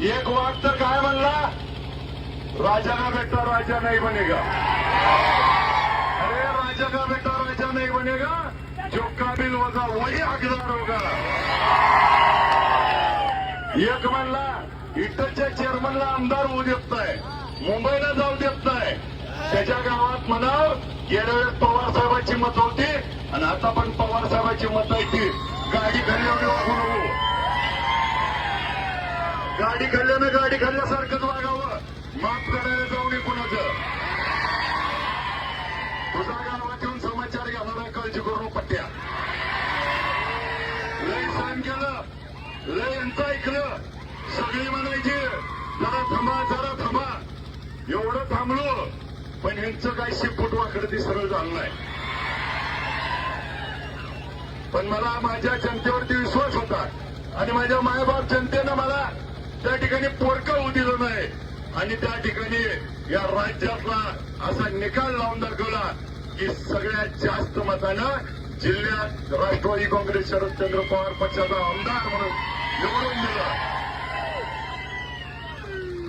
एक वाघ तर काय म्हणला, राजा का बेटा राजा नहीं बनेगा। अरे राजा का बेटा राजा नहीं बनेगा, जो काबिल होगा वही हकदार होगा। एक म्हणला इटच्या चेअरमनला आमदार होऊ देत नाही, मुंबईला जाऊ देत नाही, त्याच्या गावात म्हणाव गेल्या वेळेस पवार साहेबांची मत होती आणि आता पण पवार साहेबांची मत आहे ती गाडी खाल्ल्यावर वागू नको, गाडी खाल्ल्यानं गाडी खाल्ल्यासारखंच वागावं, माफ करायला जाऊ नये कुणाचं। तुझा गावात येऊन समाचार घ्यायला नाही, काळजी करू पट्ट्या। लय सहन केलं, लय यांचं ऐकलं, सगळी म्हणायची जरा थांबा जरा थांबा, एवढं थांबलो पण यांचं काही शिपूट वाकडं ते सरळ झालं नाही। पण मला माझ्या जनतेवरती विश्वास होता आणि माझ्या मायबाप जनतेनं मला त्या ठिकाणी पोरकं होऊ दिलं नाही आणि त्या ठिकाणी या राज्यातला असा निकाल लावून दाखवला की सगळ्यात जास्त मतानं जिल्ह्यात राष्ट्रवादी काँग्रेस शरदचंद्र पवार पक्षाचा आमदार म्हणून निवडून दिला।